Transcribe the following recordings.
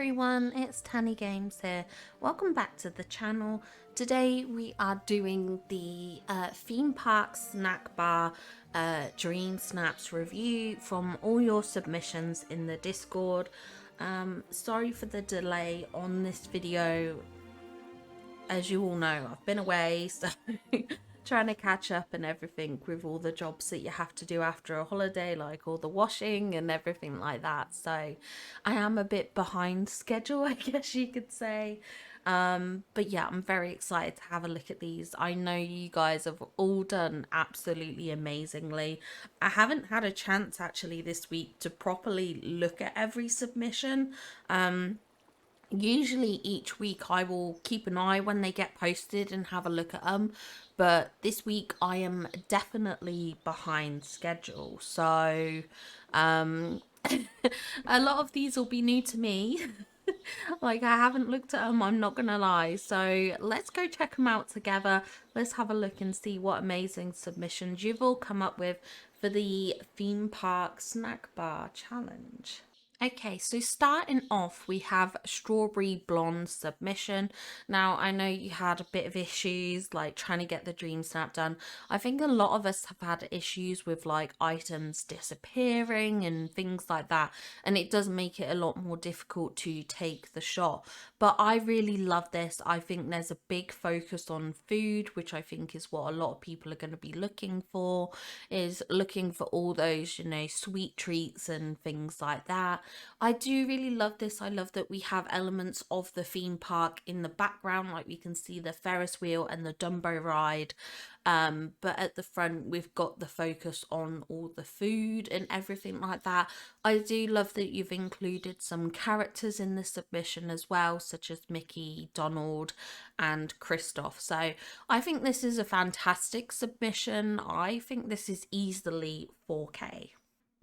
everyone, it's Tanny Games here. Welcome back to the channel. Today we are doing the theme park snack bar Dream Snaps review from all your submissions in the Discord. Sorry for the delay on this video. As you all know, I've been away, so trying to catch up and everything with all the jobs that you have to do after a holiday, like all the washing and everything like that. So I am a bit behind schedule, I guess you could say. But yeah, I'm very excited to have a look at these. I know you guys have all done absolutely amazingly. I haven't had a chance actually this week to properly look at every submission. Usually each week I will keep an eye when they get posted and have a look at them, but this week I am definitely behind schedule, so a lot of these will be new to me. Like, I haven't looked at them, I'm not gonna lie, so let's go check them out together. Let's have a look and see what amazing submissions you've all come up with for the theme park snack bar challenge. Okay, so starting off, we have Strawberry Blonde submission. Now, I know you had a bit of issues like trying to get the Dreamsnap done. I think a lot of us have had issues with like items disappearing and things like that, and it does make it a lot more difficult to take the shot. But I really love this. I think there's a big focus on food, which I think is what a lot of people are going to be looking for, is looking for all those, you know, sweet treats and things like that. I do really love this. I love that we have elements of the theme park in the background, like we can see the Ferris wheel and the Dumbo ride. But at the front, we've got the focus on all the food and everything like that. I do love that you've included some characters in the submission as well, such as Mickey, Donald, and Kristoff. So I think this is a fantastic submission. I think this is easily 4K.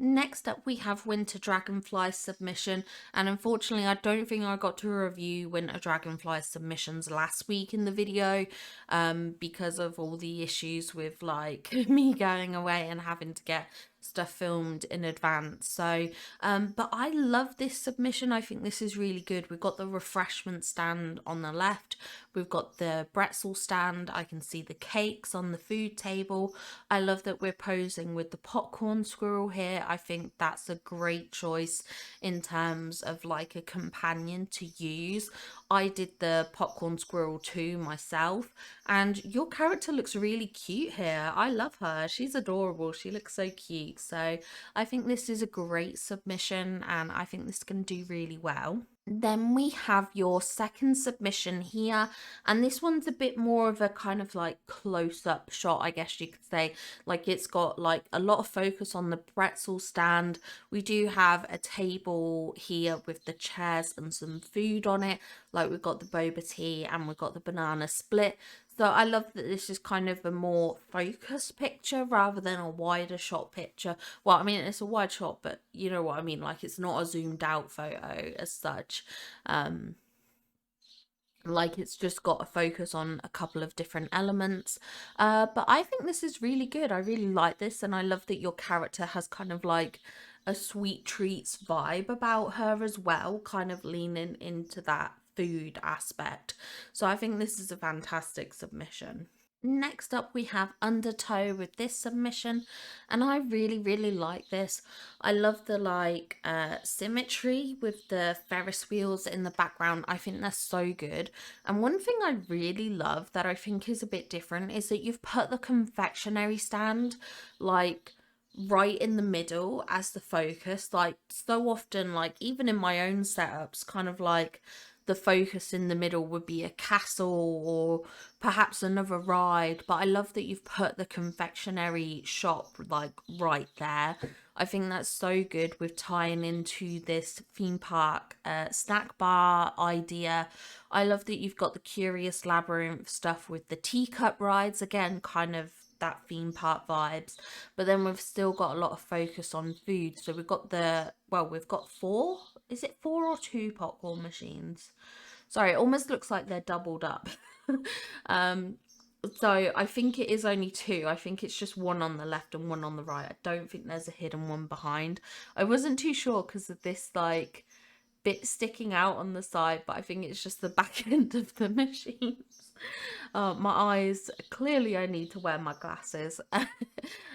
Next up, we have Winter Dragonfly submission, and unfortunately I don't think I got to review Winter Dragonfly submissions last week in the video because of all the issues with like me going away and having to get stuff filmed in advance. So but I love this submission. I think this is really good. We've got the refreshment stand on the left, we've got the pretzel stand, I can see the cakes on the food table. I love that we're posing with the popcorn squirrel here. I think that's a great choice in terms of like a companion to use. I did the popcorn squirrel too myself, and your character looks really cute here. I love her. She's adorable. She looks so cute. So I think this is a great submission, and I think this can do really well. Then we have your second submission here, and this one's a bit more of a kind of like close-up shot, I guess you could say. Like, it's got like a lot of focus on the pretzel stand. We do have a table here with the chairs and some food on it, like we've got the boba tea and we've got the banana split. So I love that this is kind of a more focused picture rather than a wider shot picture. Well, I mean, it's a wide shot, but you know what I mean? Like, it's not a zoomed out photo as such. Like, it's just got a focus on a couple of different elements. But I think this is really good. I really like this, and I love that your character has kind of like a sweet treats vibe about her as well, kind of leaning into that food aspect. So I think this is a fantastic submission. Next up, we have Undertow with this submission, and I really like this. I love the like symmetry with the Ferris wheels in the background. I think that's so good. And one thing I really love that I think is a bit different is that you've put the confectionery stand like right in the middle as the focus. Like, so often, like even in my own setups, kind of like the focus in the middle would be a castle or perhaps another ride, but I love that you've put the confectionery shop like right there. I think that's so good with tying into this theme park snack bar idea. I love that you've got the Curious Labyrinth stuff with the teacup rides, again kind of that theme park vibes, but then we've still got a lot of focus on food. So we've got we've got four, is it four or two popcorn machines? Sorry, it almost looks like they're doubled up. So I think it is only two. I think it's just one on the left and one on the right. I don't think there's a hidden one behind. I wasn't too sure because of this like bit sticking out on the side, but I think it's just the back end of the machines. My eyes, clearly I need to wear my glasses.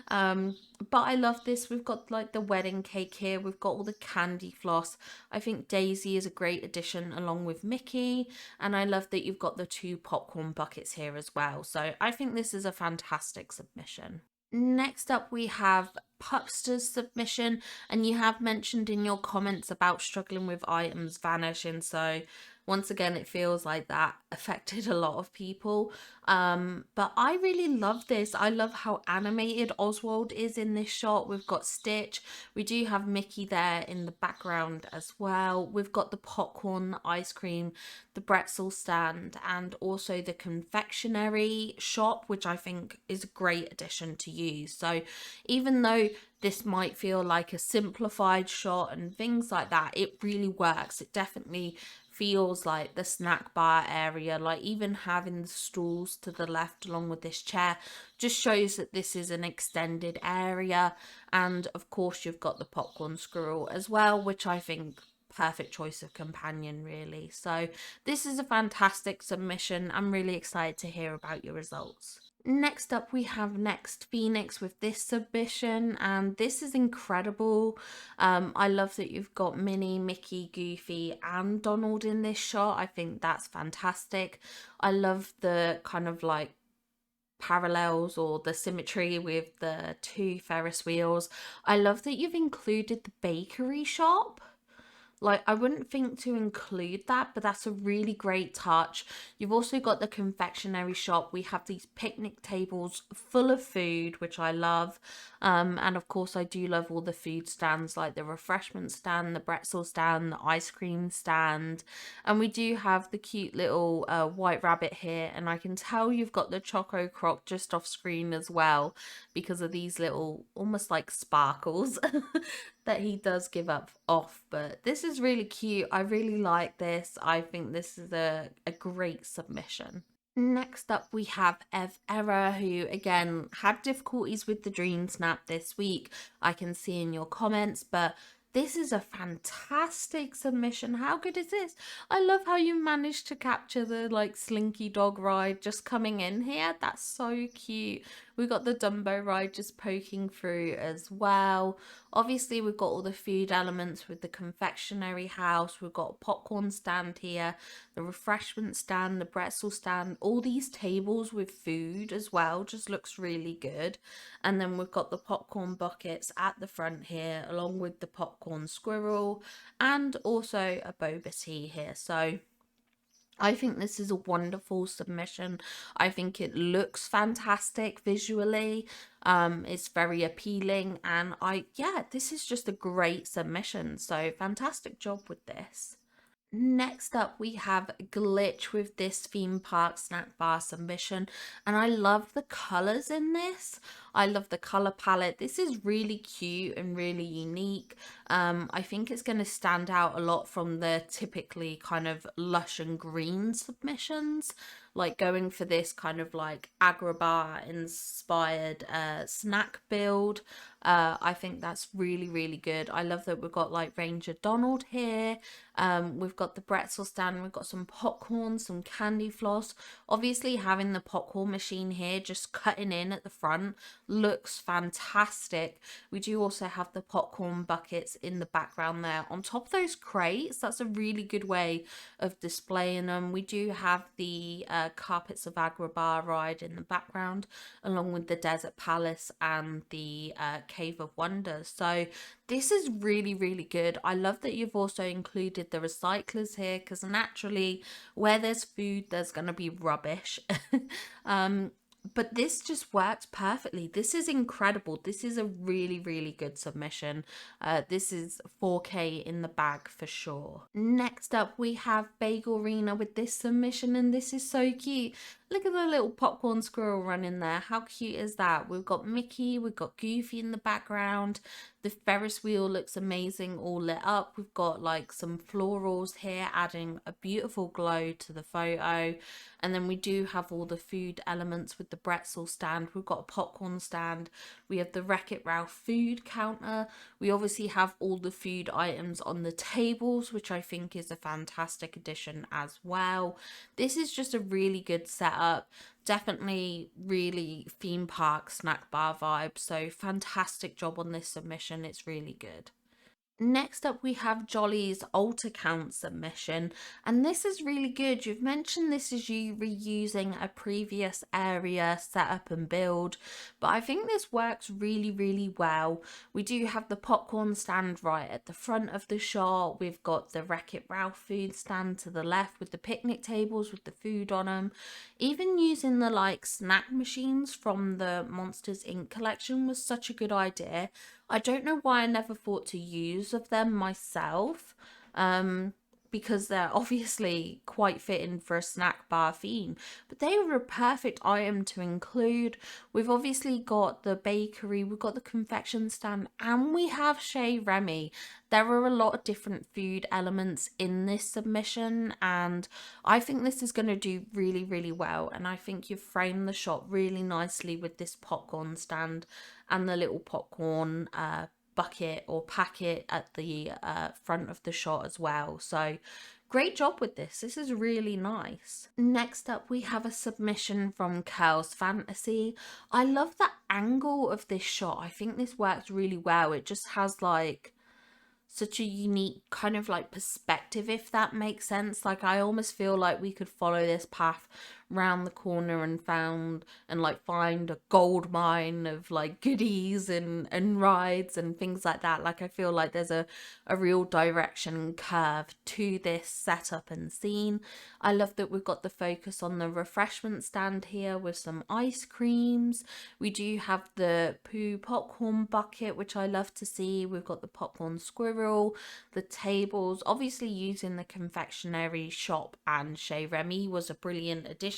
um, but I love this. We've got like the wedding cake here. We've got all the candy floss. I think Daisy is a great addition along with Mickey. And I love that you've got the 2 popcorn buckets here as well. So I think this is a fantastic submission. Next up, we have Pupster's submission, and you have mentioned in your comments about struggling with items vanishing. So, once again, it feels like that affected a lot of people. But I really love this. I love how animated Oswald is in this shot. We've got Stitch, we do have Mickey there in the background as well. We've got the popcorn, the ice cream, the pretzel stand, and also the confectionery shop, which I think is a great addition to use. So even though this might feel like a simplified shot and things like that, it really works. It definitely feels like the snack bar area, like even having the stools to the left along with this chair just shows that this is an extended area. And of course you've got the popcorn squirrel as well, which I think perfect choice of companion, really. So this is a fantastic submission. I'm really excited to hear about your results. Next up, we have Next Phoenix with this submission, and this is incredible. I love that you've got Minnie, Mickey, Goofy, and Donald in this shot. I think that's fantastic. I love the kind of like parallels or the symmetry with the 2 Ferris wheels. I love that you've included the bakery shop. Like, I wouldn't think to include that, but that's a really great touch. You've also got the confectionery shop. We have these picnic tables full of food, which I love. And of course, I do love all the food stands, like the refreshment stand, the pretzel stand, the ice cream stand. And we do have the cute little white rabbit here. And I can tell you've got the Choco Croc just off screen as well, because of these little, almost like sparkles that he does give up off. But this is really cute. I really like this. I think this is a great submission. Next up, we have Ev Error, who again had difficulties with the Dreamsnap this week. I can see in your comments, but this is a fantastic submission. How good is this? I love how you managed to capture the like Slinky Dog ride just coming in here. That's so cute. We got the Dumbo ride just poking through as well. Obviously, we've got all the food elements with the confectionery house. We've got a popcorn stand here, the refreshment stand, the pretzel stand, all these tables with food as well. Just looks really good. And then we've got the popcorn buckets at the front here, along with the popcorn squirrel and also a boba tea here. So I think this is a wonderful submission. I think it looks fantastic visually. It's very appealing, and yeah, this is just a great submission. So fantastic job with this. Next up, we have Glitch with this theme park snack bar submission, and I love the colors in this. I love the color palette. This is really cute and really unique. I think it's going to stand out a lot from the typically kind of lush and green submissions, like going for this kind of like Agrabah inspired snack build. I think that's really, really good. I love that we've got like Ranger Donald here. We've got the pretzel stand, we've got some popcorn, some candy floss. Obviously having the popcorn machine here just cutting in at the front looks fantastic. We do also have the popcorn buckets in the background there on top of those crates. That's a really good way of displaying them. We do have the Carpets of Agrabah ride in the background, along with the Desert Palace and the Cave of Wonders. So this is really, really good. I love that you've also included the recyclers here, because naturally where there's food, there's going to be rubbish. But this just works perfectly. This is incredible. This is a really, really good submission. This is 4K in the bag for sure. Next up, we have Bagel Rena with this submission, and this is so cute. Look at the little popcorn squirrel running there. How cute is that? We've got Mickey, we've got Goofy in the background. The Ferris wheel looks amazing, all lit up. We've got like some florals here, adding a beautiful glow to the photo. And then we do have all the food elements with the pretzel stand. We've got a popcorn stand. We have the Wreck-It Ralph food counter. We obviously have all the food items on the tables, which I think is a fantastic addition as well. This is just a really good setup. Definitely really theme park snack bar vibe. So fantastic job on this submission. It's really good. Next up, we have Jolly's altar count submission, and this is really good. You've mentioned this is you reusing a previous area setup and build, but I think this works really, really well. We do have the popcorn stand right at the front of the shot. We've got the Wreck-It Ralph food stand to the left with the picnic tables with the food on them. Even using the like snack machines from the Monsters Inc. collection was such a good idea. I don't know why I never thought to use of them myself. Because they're obviously quite fitting for a snack bar theme, but they were a perfect item to include. We've obviously got the bakery, we've got the confection stand, and we have Chez Remy. There are a lot of different food elements in this submission, and I think this is going to do really, really well. And I think you've framed the shot really nicely with this popcorn stand and the little popcorn bucket or packet at the front of the shot as well. So great job with this. This is really nice. Next up, we have a submission from Curls Fantasy. I love the angle of this shot. I think this works really well. It just has like such a unique kind of like perspective, if that makes sense. Like I almost feel like we could follow this path round the corner and find a gold mine of like goodies and rides and things like that. Like I feel like there's a real direction and curve to this setup and scene. I love that we've got the focus on the refreshment stand here with some ice creams. We do have the poo popcorn bucket, which I love to see. We've got the popcorn squirrel, the tables. Obviously using the confectionery shop and Chez Remy was a brilliant addition.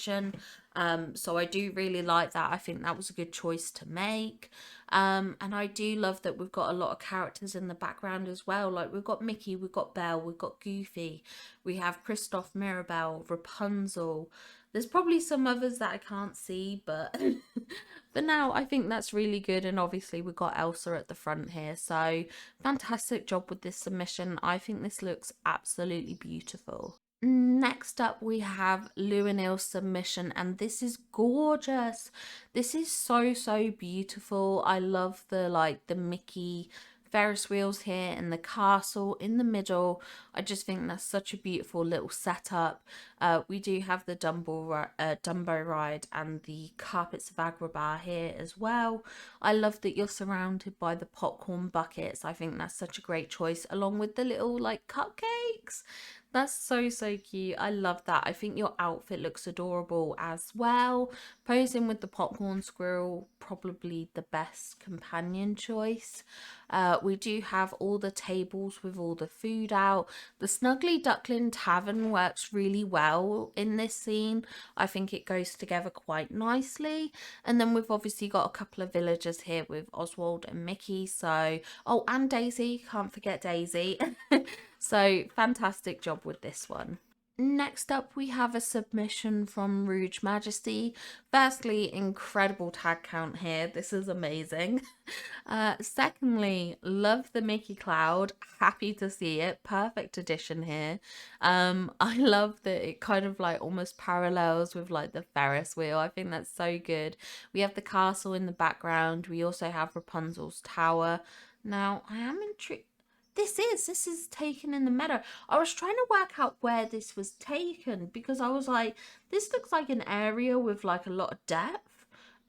So I do really like that. I think that was a good choice to make. And I do love that we've got a lot of characters in the background as well. Like we've got Mickey, we've got Belle, we've got Goofy, we have Kristoff, Mirabelle, Rapunzel. There's probably some others that I can't see, but for now, I think that's really good. And obviously, we've got Elsa at the front here. So fantastic job with this submission. I think this looks absolutely beautiful. Next up, we have Luanil's submission, and this is gorgeous. This is so, so beautiful. I love the Mickey Ferris wheels here and the castle in the middle. I just think that's such a beautiful little setup. We do have the Dumbo ride and the carpets of Agrabah here as well. I love that you're surrounded by the popcorn buckets. I think that's such a great choice, along with the little like cupcakes. That's so, so cute. I love that. I think your outfit looks adorable as well. Posing with the popcorn squirrel, probably the best companion choice. We do have all the tables with all the food out. The Snuggly Duckling Tavern works really well in this scene. I think it goes together quite nicely. And then we've obviously got a couple of villagers here with Oswald and Mickey. So, oh, and Daisy. Can't forget Daisy. So fantastic job with this one. Next up, we have a submission from Rouge Majesty. Firstly, incredible tag count here. This is amazing. Secondly, love the Mickey Cloud. Happy to see it. Perfect addition here. I love that it kind of like almost parallels with like the Ferris wheel. I think that's so good. We have the castle in the background. We also have Rapunzel's tower. Now, I am intrigued. This is taken in the meadow. I was trying to work out where this was taken because I was like, this looks like an area with like a lot of depth.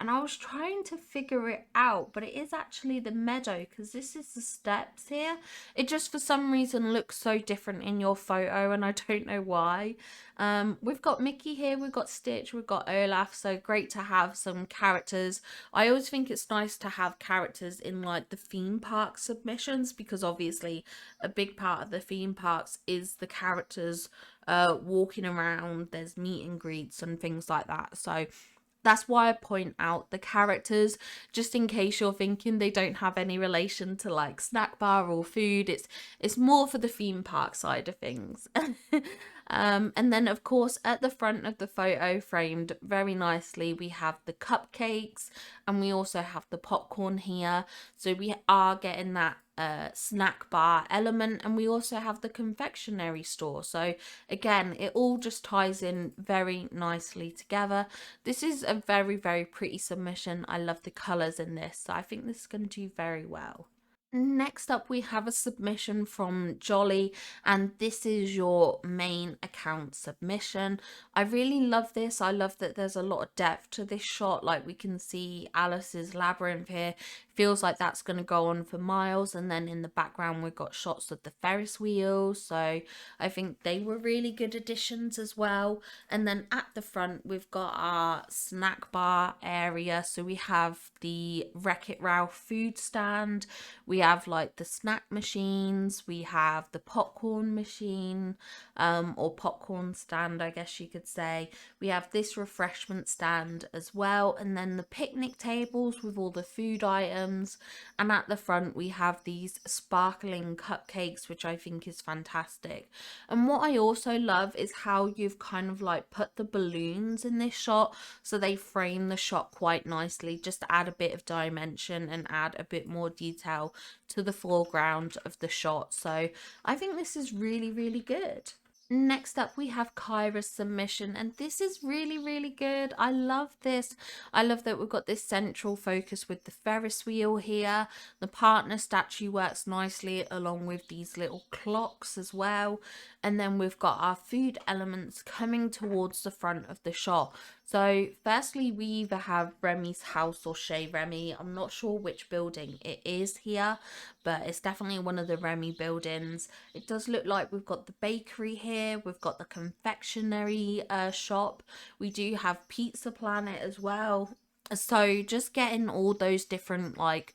And I was trying to figure it out, but it is actually the meadow because this is the steps here. It just for some reason looks so different in your photo and I don't know why. We've got Mickey here, we've got Stitch, we've got Olaf, so great to have some characters. I always think it's nice to have characters in like the theme park submissions because obviously a big part of the theme parks is the characters walking around, there's meet and greets and things like that. So that's why I point out the characters, just in case you're thinking they don't have any relation to like snack bar or food. It's more for the theme park side of things. And then of course at the front of the photo, framed very nicely, we have the cupcakes and we also have the popcorn here. So we are getting that snack bar element, and we also have the confectionery store. So again, it all just ties in very nicely together. This is a very, very pretty submission. I love the colors in this, so I think this is going to do very well. Next up, we have a submission from Jolly, and this is your main account submission. I really love this. I love that there's a lot of depth to this shot. Like we can see Alice's labyrinth here. Feels like that's going to go on for miles. And then in the background, we've got shots of the Ferris wheel. So I think they were really good additions as well. And then at the front, we've got our snack bar area. So we have the Wreck-It Ralph food stand. We have like the snack machines, we have the popcorn machine, or popcorn stand, I guess you could say. We have this refreshment stand as well, and then the picnic tables with all the food items. And at the front, we have these sparkling cupcakes, which I think is fantastic. And what I also love is how you've kind of like put the balloons in this shot, so they frame the shot quite nicely, just to add a bit of dimension and add a bit more detail to the foreground of the shot. So I think this is really, really good. Next up, we have Kyra's submission, and this is really, really good. I love this. I love that we've got this central focus with the Ferris wheel here. The partner statue works nicely along with these little clocks as well. And then we've got our food elements coming towards the front of the shot. So firstly, we either have Remy's house or Chez Remy. I'm not sure which building it is here, but it's definitely one of the Remy buildings. It does look like we've got the bakery here. We've got the confectionery shop. We do have Pizza Planet as well. So just getting all those different like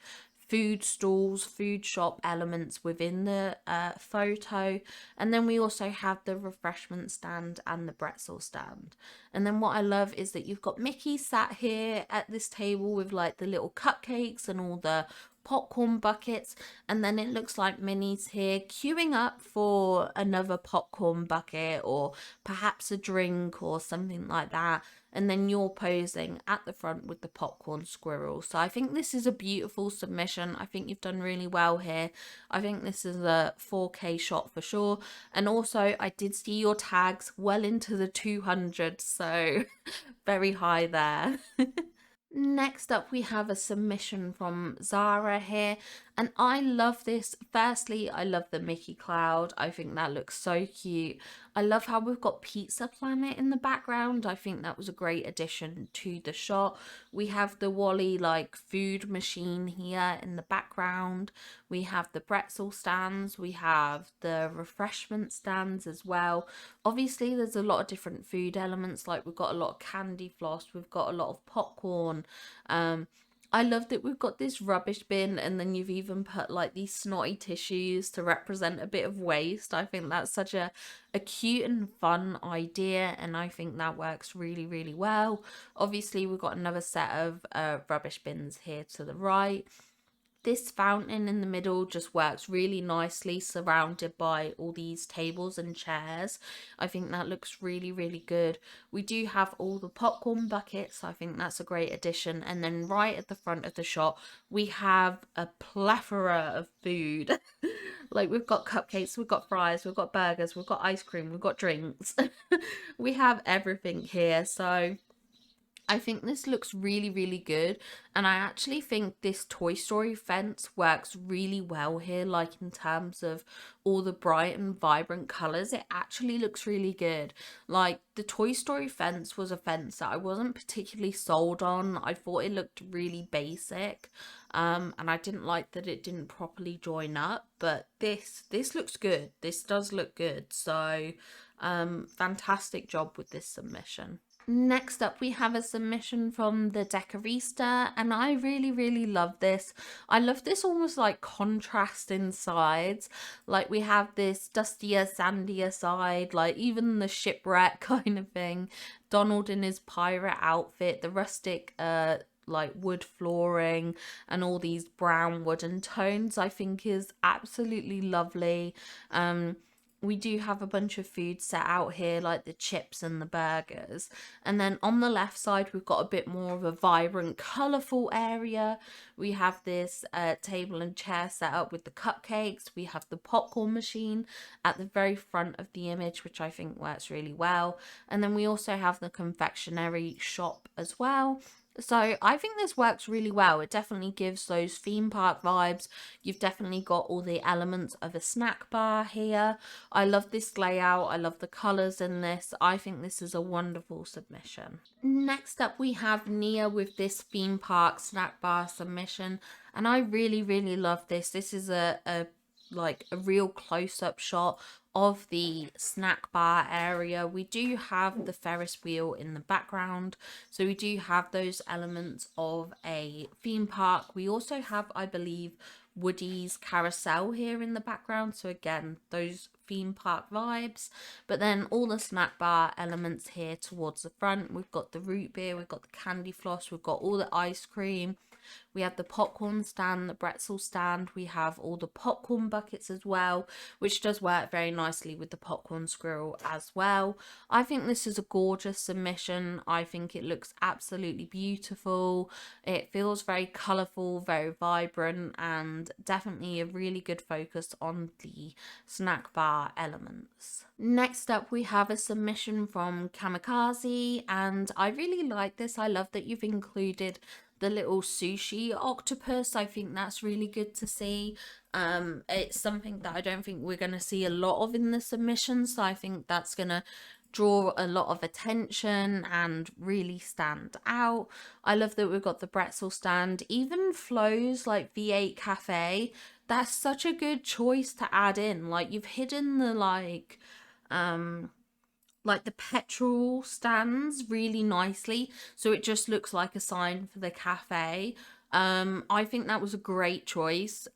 food stalls, food shop elements within the photo. And then we also have the refreshment stand and the pretzel stand. And then what I love is that you've got Mickey sat here at this table with like the little cupcakes and all the popcorn buckets, and then it looks like Minnie's here queuing up for another popcorn bucket or perhaps a drink or something like that, and then you're posing at the front with the popcorn squirrel. So I think this is a beautiful submission. I think you've done really well here. I think this is a 4K shot for sure. And also I did see your tags well into the 200s, so very high there. Next up, we have a submission from Zara here, and I love this. Firstly, I love the Mickey Cloud. I think that looks so cute. I love how we've got Pizza Planet in the background. I think that was a great addition to the shot. We have the Wally like food machine here in the background. We have the pretzel stands. We have the refreshment stands as well. Obviously, there's a lot of different food elements. Like we've got a lot of candy floss. We've got a lot of popcorn. I love that we've got this rubbish bin, and then you've even put like these snotty tissues to represent a bit of waste. I think that's such a cute and fun idea, and I think that works really, really well. Obviously, we've got another set of rubbish bins here to the right. This fountain in the middle just works really nicely, surrounded by all these tables and chairs. I think that looks really, really good. We do have all the popcorn buckets. I think that's a great addition. And then right at the front of the shop, we have a plethora of food. Like we've got cupcakes, we've got fries, we've got burgers, we've got ice cream, we've got drinks. We have everything here. So I think this looks really, really good. And I actually think this Toy Story fence works really well here, like in terms of all the bright and vibrant colors. It actually looks really good. Like the Toy Story fence was a fence that I wasn't particularly sold on. I thought it looked really basic. And I didn't like that it didn't properly join up, but this looks good. This does look good. So fantastic job with this submission. Next up, we have a submission from the Decorista, and I really, really love this. I love this almost like contrast in sides. Like, we have this dustier, sandier side, like even the shipwreck kind of thing. Donald in his pirate outfit, the rustic, like wood flooring, and all these brown wooden tones, I think is absolutely lovely. We do have a bunch of food set out here, like the chips and the burgers. And then on the left side, we've got a bit more of a vibrant, colourful area. We have this table and chair set up with the cupcakes. We have the popcorn machine at the very front of the image, which I think works really well. And then we also have the confectionery shop as well. So I think this works really well. It definitely gives those theme park vibes. You've definitely got all the elements of a snack bar here. I love this layout. I love the colours in this. I think this is a wonderful submission. Next up, we have Nia with this theme park snack bar submission. And I really, really love this. This is a like a real close-up shot of the snack bar area. We do have the Ferris wheel in the background, so we do have those elements of a theme park. We also have, I believe, Woody's carousel here in the background, so again, those theme park vibes. But then all the snack bar elements here towards the front. We've got the root beer, we've got the candy floss, we've got all the ice cream. We have the popcorn stand, the pretzel stand. We have all the popcorn buckets as well, which does work very nicely with the popcorn squirrel as well. I think this is a gorgeous submission. I think it looks absolutely beautiful. It feels very colourful, very vibrant, and definitely a really good focus on the snack bar elements. Next up, we have a submission from Kamikaze, and I really like this. I love that you've included the little sushi octopus. I think that's really good to see. It's something that I don't think we're going to see a lot of in the submissions, so I think that's going to draw a lot of attention and really stand out. I love that we've got the pretzel stand, even Flo's like V8 Cafe. That's such a good choice to add in. Like, you've hidden the like the petrol stands really nicely, so it just looks like a sign for the cafe. I think that was a great choice.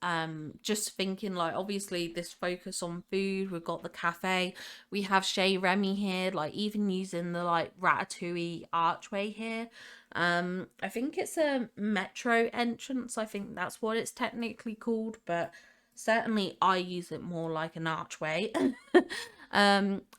Just thinking, like, obviously this focus on food, we've got the cafe, we have Chez Remy here, like even using the like ratatouille archway here. I think it's a metro entrance, I think that's what it's technically called, but certainly I use it more like an archway.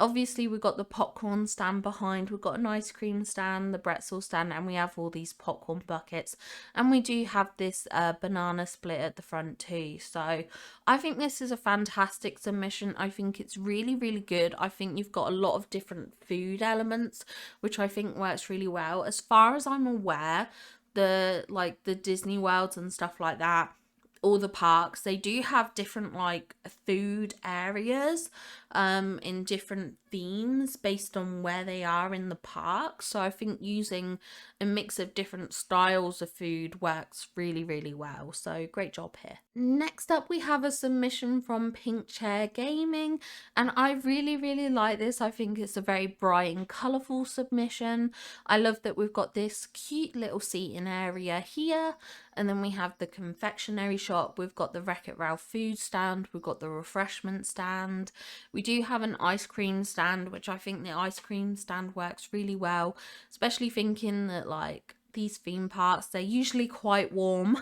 Obviously we've got the popcorn stand behind, we've got an ice cream stand, the pretzel stand, and we have all these popcorn buckets, and we do have this banana split at the front too. So I think this is a fantastic submission. I think it's really, really good. I think you've got a lot of different food elements, which I think works really well. As far as I'm aware, the Disney worlds and stuff like that, all the parks, they do have different like food areas in different themes based on where they are in the park. So I think using a mix of different styles of food works really, really well. So great job here. Next up, we have a submission from Pink Chair Gaming, and I really, really like this. I think it's a very bright and colourful submission. I love that we've got this cute little seating area here, and then we have the confectionery shop, we've got the Wreck-It Ralph food stand, we've got the refreshment stand. We do have an ice cream stand, which I think the ice cream stand works really well, especially thinking that like these theme parks, they're usually quite warm.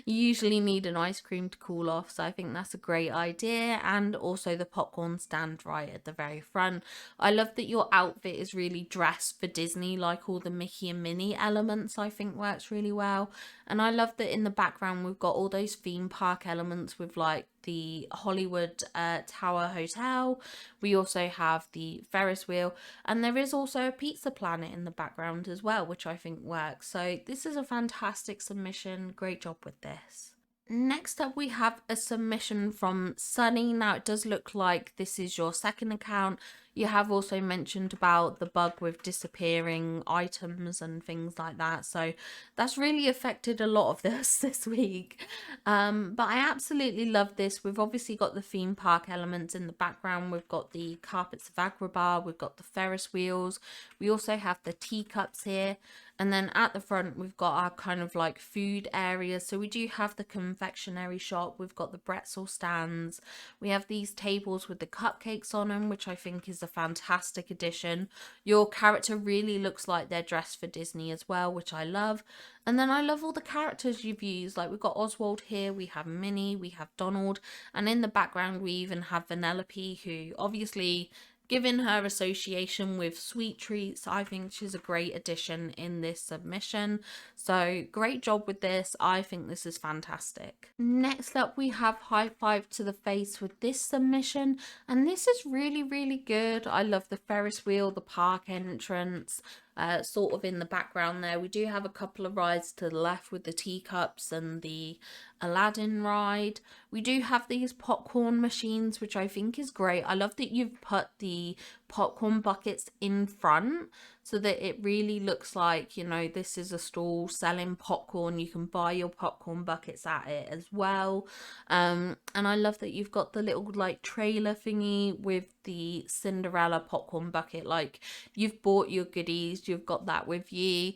You usually need an ice cream to cool off, so I think that's a great idea. And also the popcorn stand right at the very front. I love that your outfit is really dressed for Disney, like all the Mickey and Minnie elements I think works really well. And I love that in the background we've got all those theme park elements with like the Hollywood Tower Hotel. We also have the Ferris wheel, and there is also a Pizza Planet in the background as well, which I think works. So this is a fantastic submission. Great job with this. Next up, we have a submission from Sunny. Now, it does look like this is your second account. you have also mentioned about the bug with disappearing items and things like that. So that's really affected a lot of this this week. But I absolutely love this. We've obviously got the theme park elements in the background. We've got the carpets of Agrabah. We've got the Ferris wheels. We also have the teacups here. And then at the front, we've got our kind of like food areas. So we do have the confectionery shop. We've got the pretzel stands. We have these tables with the cupcakes on them, which I think is a fantastic addition. Your character really looks like they're dressed for Disney as well, which I love. And then I love all the characters you've used. Like we've got Oswald here, we have Minnie, we have Donald. And in the background, we even have Vanellope, who obviously, given her association with sweet treats, I think she's a great addition in this submission. So great job with this. I think this is fantastic. Next up, we have High Five to the Face with this submission. And this is really, really good. I love the Ferris wheel, the park entrance. Sort of in the background there. We do have a couple of rides to the left with the teacups and the Aladdin ride. We do have these popcorn machines, which I think is great. I love that you've put the popcorn buckets in front so that it really looks like, you know, this is a stall selling popcorn. You can buy your popcorn buckets at it as well. And I love that you've got the little like trailer thingy with the Cinderella popcorn bucket. Like you've bought your goodies, you've got that with you.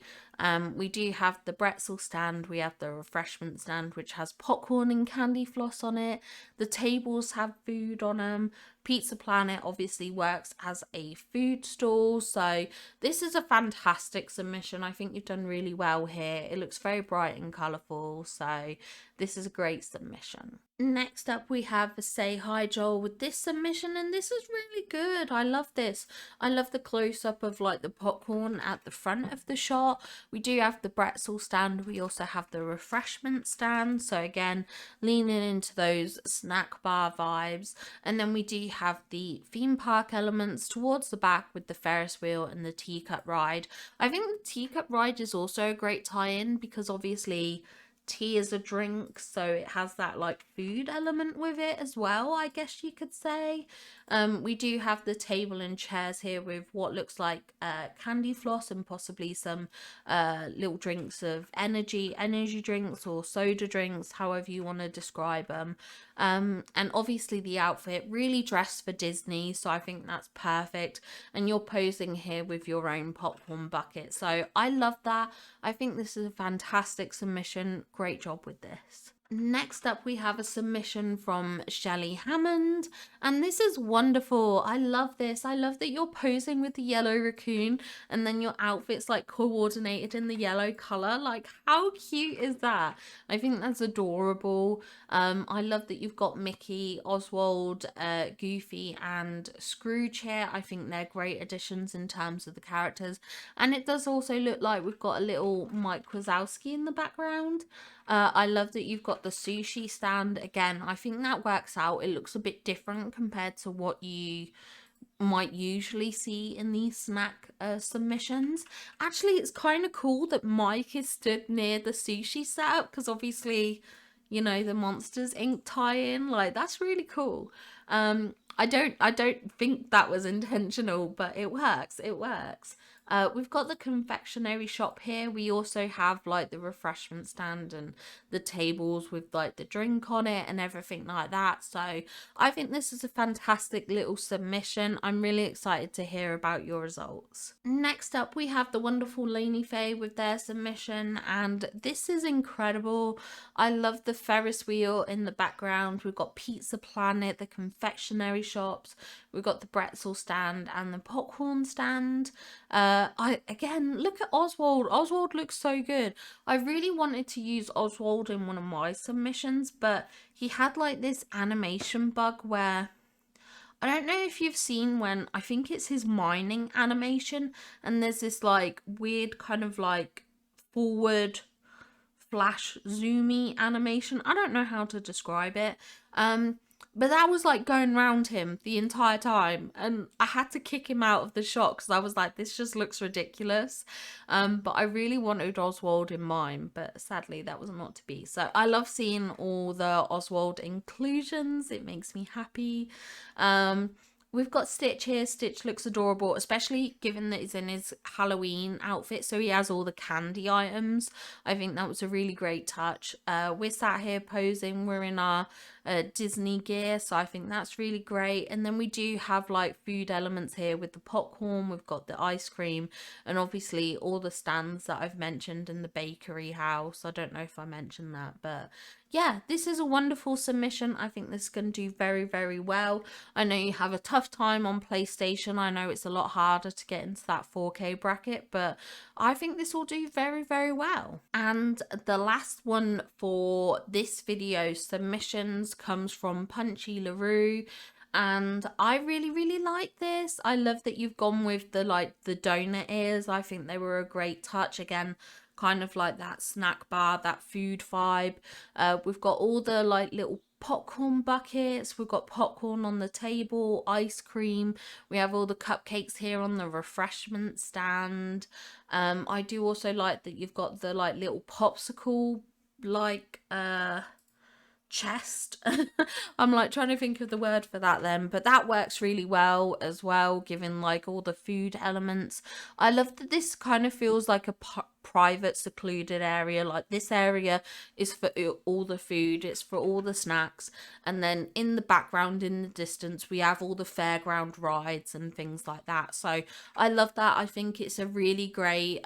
We do have the pretzel stand, we have the refreshment stand, which has popcorn and candy floss on it. The tables have food on them. Pizza Planet obviously works as a food stall, so this is a fantastic submission. I think you've done really well here. It looks very bright and colourful, so this is a great submission. Next up, we have Say Hi Joel with this submission, and this is really good. I love this. I love the close-up of like the popcorn at the front of the shot. We do have the pretzel stand. We also have the refreshment stand. So again, leaning into those snack bar vibes. And then we do have the theme park elements towards the back with the Ferris wheel and the teacup ride. I think the teacup ride is also a great tie-in because obviously tea is a drink, so it has that like food element with it as well, I guess you could say. We do have the table and chairs here with what looks like candy floss and possibly some little drinks of energy drinks or soda drinks, however you want to describe them. And obviously the outfit really dressed for Disney, so I think that's perfect. And you're posing here with your own popcorn bucket, so I love that. I think this is a fantastic submission. Great job with this. Next up, we have a submission from Shelley Hammond, and this is wonderful. I love this. I love that you're posing with the yellow raccoon and then your outfit's like coordinated in the yellow color. Like, how cute is that? I think that's adorable. I love that you've got Mickey, Oswald, Goofy, and Scrooge here. I think they're great additions in terms of the characters, and it does also look like we've got a little Mike Wazowski in the background. I love that you've got the sushi stand. Again, I think that works out. It looks a bit different compared to what you might usually see in these snack submissions. Actually, it's kind of cool that Mike is stood near the sushi setup because obviously, you know, the Monsters Inc. tie-in. Like, that's really cool. I don't think that was intentional, but it works. It works. We've got the confectionery shop here. We also have like the refreshment stand and the tables with like the drink on it and everything like that. So I think this is a fantastic little submission. I'm really excited to hear about your results. Next up, we have the wonderful Lainey Faye with their submission, and this is incredible. I love the Ferris wheel in the background. We've got Pizza Planet, the confectionery shops. We've got the pretzel stand and the popcorn stand. I again look at Oswald. Oswald looks so good. I really wanted to use Oswald in one of my submissions, but he had like this animation bug where I don't know if you've seen when I think it's his mining animation, and there's this like weird kind of like forward flash zoomy animation. I don't know how to describe it. But that was like going around him the entire time, and I had to kick him out of the shot because I was like, this just looks ridiculous. But I really wanted Oswald in mine, but sadly that was not to be. So I love seeing all the Oswald inclusions. It makes me happy. we've got Stitch here. Stitch looks adorable, especially given that he's in his Halloween outfit, so he has all the candy items. I think that was a really great touch. We're sat here posing. We're in our Disney gear, so I think that's really great. And then we do have like food elements here with the popcorn. We've got the ice cream, and obviously all the stands that I've mentioned in the bakery house. I don't know if I mentioned that, but yeah, this is a wonderful submission. I think this is going to do very, very well. I know you have a tough time on PlayStation. I know it's a lot harder to get into that 4K bracket, but I think this will do very, very well. And the last one for this video submissions comes from Punchy LaRue. And I really, really like this. I love that you've gone with the donut ears. I think they were a great touch. Again, kind of like that snack bar, that food vibe. We've got all the like little popcorn buckets. We've got popcorn on the table, ice cream. We have all the cupcakes here on the refreshment stand. I do also like that you've got the like little popsicle like chest. I'm like trying to think of the word for that then, but that works really well as well, given like all the food elements. I love that this kind of feels like a private secluded area. Like this area is for all the food, it's for all the snacks, and then in the background in the distance we have all the fairground rides and things like that. So I love that. I think it's a really great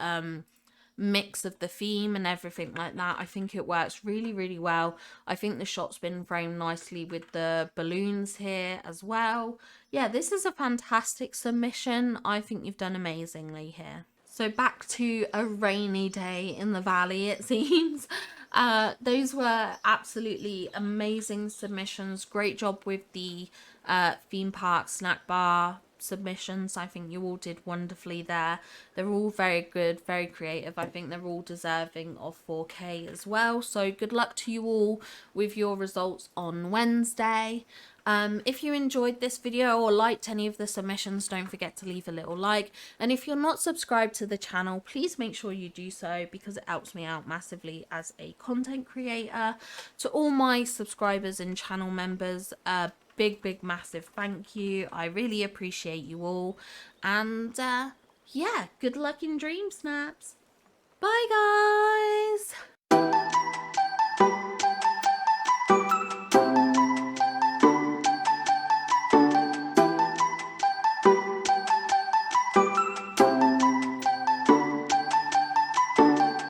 mix of the theme and everything like that. I think it works really, really well. I think the shot's been framed nicely with the balloons here as well. Yeah, this is a fantastic submission. I think you've done amazingly here. So back to a rainy day in the valley, it seems. Those were absolutely amazing submissions. Great job with the theme park snack bar submissions. I think you all did wonderfully there. They're all very good, very creative. I think they're all deserving of 4K as well. So good luck to you all with your results on Wednesday. If you enjoyed this video or liked any of the submissions, don't forget to leave a little like. And if you're not subscribed to the channel, please make sure you do so, because it helps me out massively as a content creator. To all my subscribers and channel members, big massive thank you. I really appreciate you all, and yeah, good luck in Dream Snaps. Bye guys.